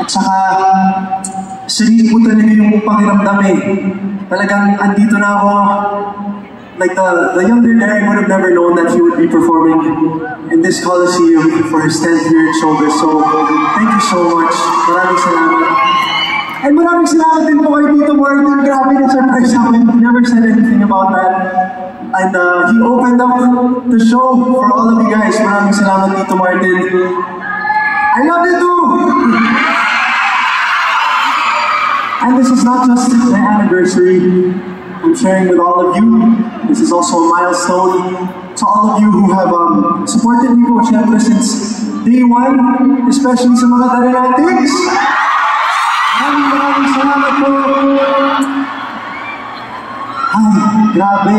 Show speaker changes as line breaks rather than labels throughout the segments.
At saka, sarili po talaga yung pakiramdam eh. Talagang andito na ako. Like the younger Derek would have never known that he would be performing in this Coliseum for his 10th year at Showbiz. So, thank you so much. Maraming salamat. And maraming salamat din po kay Tito Martin. Grabe na surprise namin. He never said anything about that. And he opened up the show for all of you guys. Maraming salamat, Tito Martin. I love you too! And this is not just the anniversary I'm sharing with all of you. This is also a milestone to all of you who have supported me po, syempre, since day one, especially sa mga Darenatics. Maraming salamat po. Ay, grabe.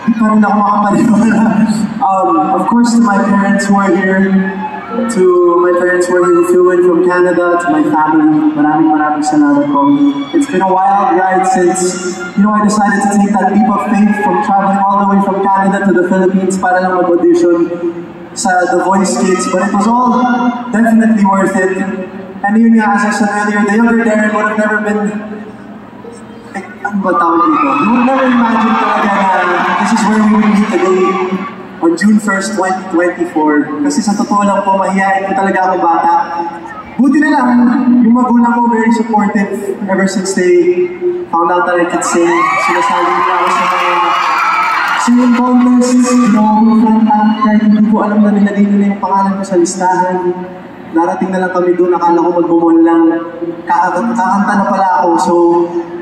Hindi pa rin ako makapaniwala. Of course, to my parents who are here, to my parents who are here who flew in from Canada, to my family, maraming salamat po. It's been a wild ride since, I decided to take that leap of faith from traveling all the way from Canada to the Philippines para lang mag-audition sa The Voice Kids, but it was all definitely worth it. And yun nga, as I said earlier, the younger Darren would have never been, ano ba tawag dito? You would never imagine talaga na this is where we will be today on June 1st, 2024. Kasi sa totoo lang po, mahihayin ko talaga ako bata. Buti na lang, yung magulang ko very supportive ever since they found out that I could sing. Sinasabi nila ako sa mga singing contests, kahit hindi ko alam na nilagay nila yung pangalan ko sa listahan. Darating na lang kami doon, akala ko mag-bumol lang, kakanta na pala ako. So,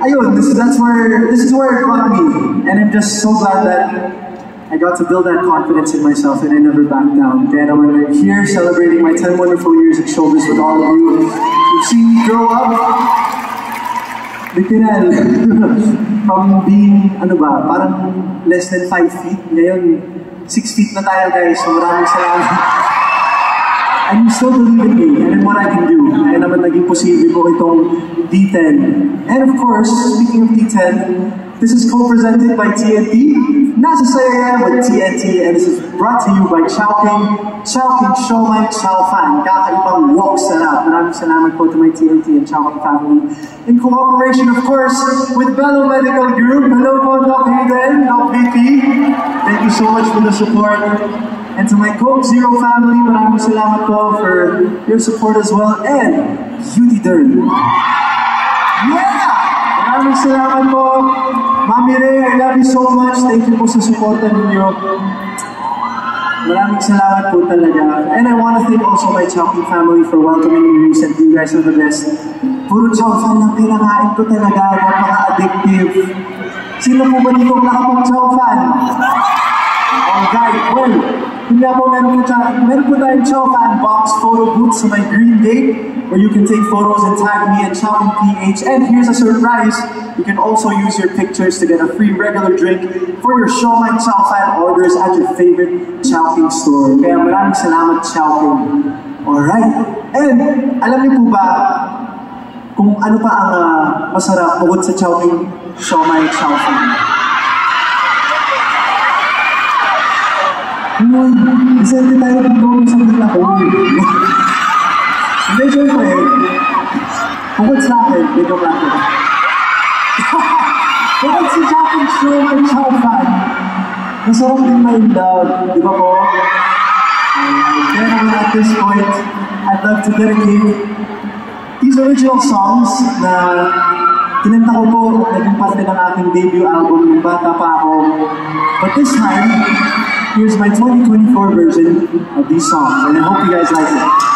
ayun, this is where it got me. And I'm just so glad that I got to build that confidence in myself and I never backed down. Kaya naman I'm here celebrating my 10 wonderful years at Showbiz with all of you. You've seen me grow up. Literal. From being, parang less than 5 feet. Ngayon, 6 feet na tayo guys. So maraming salamat. And you still believe in me and in what I can do. Kaya naman naging posible po itong D10. And of course, speaking of D10, this is co-presented by TNT. Nasa saya with TNT, and this is brought to you by Chowking Siomai Chow Fan. Kakaibang walk sarap. Maraming salamat po to my TNT and Chowking family. In cooperation, of course, with Bello Medical Group. Hello po, Doc Hayden, Doc VP. Thank you so much for the support. And to my Coke Zero family, maraming salamat po for your support as well. And Beauty Derm. Yeah! Maraming salamat po. Mami Ray, I love you so much. Thank you po sa suporta ninyo. Maraming salamat po talaga. And I want to thank also my Chowking family for welcoming me recently. You guys are the best. Puro Chow fan lang pinangain ko talaga. Napaka-addictive. Sino po ba dito nakapag-Chow fan? Alright, well, hindi po meron po tayong Chow fan box photo booth sa my green gate where you can take photos and tag me at Chowking PH. And here's a surprise. You can also use your pictures to get a free regular drink for your Siomai Chow Fan orders at your favorite Chowking store. Kaya maraming salamat, Chowking. Alright. And alam niyo po ba kung ano pa ang masarap bukod sa Chowking Siomai Chow Fan? Isente tayo ng gawin sa mga ko. Hindi, syempre. Bukod sa akin, medyo ako. Bukod sa Chowking Siomai Chow Fan, masarap din my love, di ba po? Kaya at this point, I'd love to dedicate these original songs na kinanta ko po, naging parte ng aking debut album ng bata pa ako. But this time, here's my 2024 version of these songs, and I hope you guys like it.